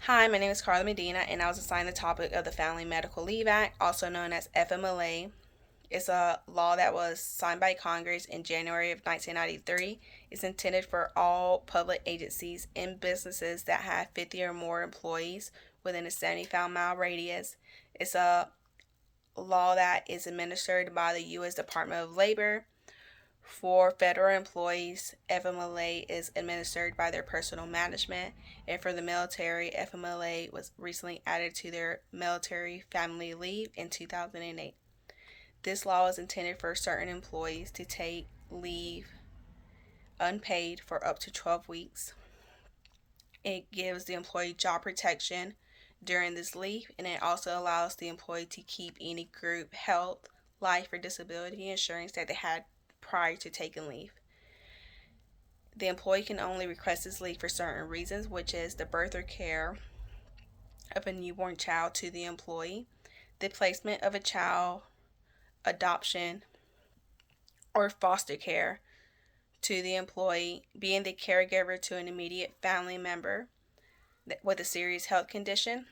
Hi, my name is Carla Medina, and I was assigned the topic of the Family Medical Leave Act, also known as FMLA. It's a law that was signed by Congress in January of 1993. It's intended for all public agencies and businesses that have 50 or more employees within a 75-mile radius. It's a law that is administered by the U.S. Department of Labor. For federal employees, FMLA is administered by their personal management, and for the military, FMLA was recently added to their military family leave in 2008. This law is intended for certain employees to take leave unpaid for up to 12 weeks. It gives the employee job protection during this leave, and it also allows the employee to keep any group health, life, or disability insurance that they had prior to taking leave. The employee can only request this leave for certain reasons, which is the birth or care of a newborn child to the employee, the placement of a child, adoption, or foster care to the employee, being the caregiver to an immediate family member with a serious health condition.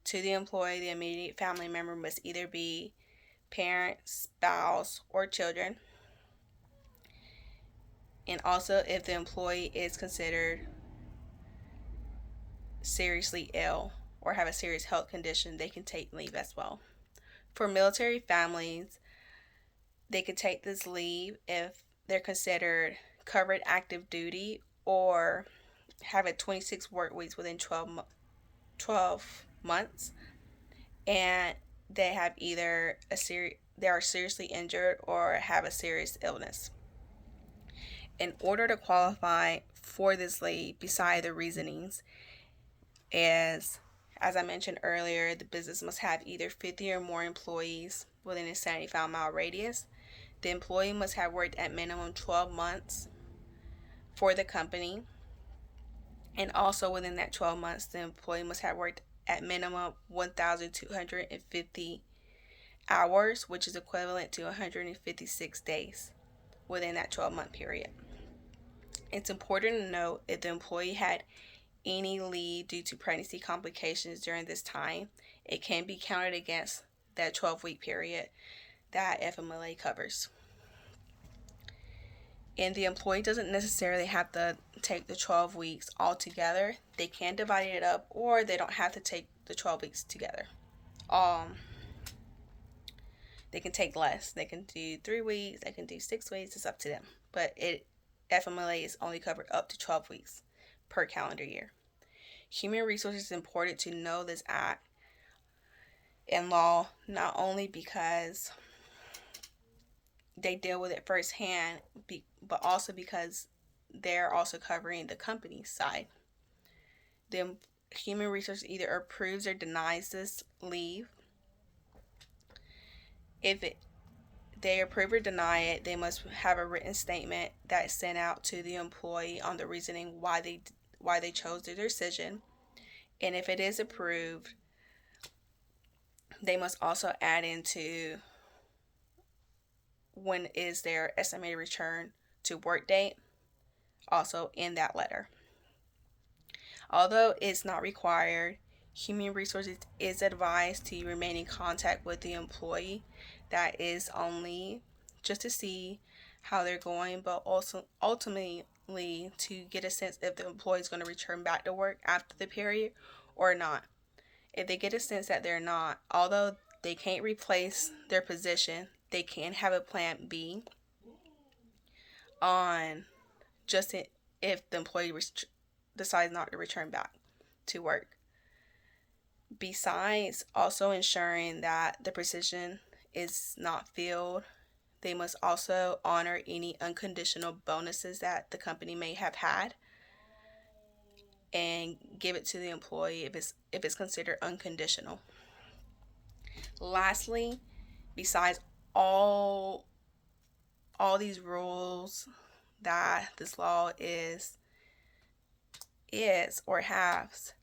To the employee, the immediate family member must either be parent, spouse, or children. And also, if the employee is considered seriously ill or have a serious health condition, they can take leave as well. For military families, they can take this leave if they're considered covered active duty or have a 26 work weeks within 12 months, and they have either they are seriously injured or have a serious illness. In order to qualify for this leave, beside the reasonings, is, as I mentioned earlier, the business must have either 50 or more employees within a 75-mile radius. The employee must have worked at minimum 12 months for the company. And also within that 12 months, the employee must have worked at minimum 1,250 hours, which is equivalent to 156 days within that 12-month period. It's important to note if the employee had any leave due to pregnancy complications during this time, it can be counted against that 12-week period that FMLA covers. And the employee doesn't necessarily have to take the 12 weeks all together. They can divide it up, or they don't have to take the 12 weeks together. They can take less. They can do 3 weeks, they can do 6 weeks, it's up to them. But FMLA is only covered up to 12 weeks per calendar year. Human Resources is important to know this act and law, not only because they deal with it firsthand, but also because they're also covering the company's side. The Human Resources either approves or denies this leave. If they approve or deny it, they must have a written statement that's sent out to the employee on the reasoning why they chose their decision. And if it is approved, they must also add into when is their estimated return to work date, also in that letter. Although it's not required, Human Resources is advised to remain in contact with the employee. That is only just to see how they're going, but also ultimately to get a sense if the employee is going to return back to work after the period or not. If they get a sense that they're not, although they can't replace their position, they can have a plan B on just if the employee decides not to return back to work. Besides also ensuring that the position is not filled, they must also honor any unconditional bonuses that the company may have had and give it to the employee if it's considered unconditional. Lastly, besides all these rules that this law is or has,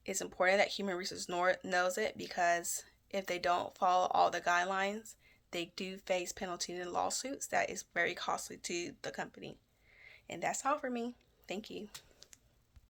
it's important that Human Resources knows it, because if they don't follow all the guidelines, they do face penalties and lawsuits that is very costly to the company. And that's all for me. Thank you.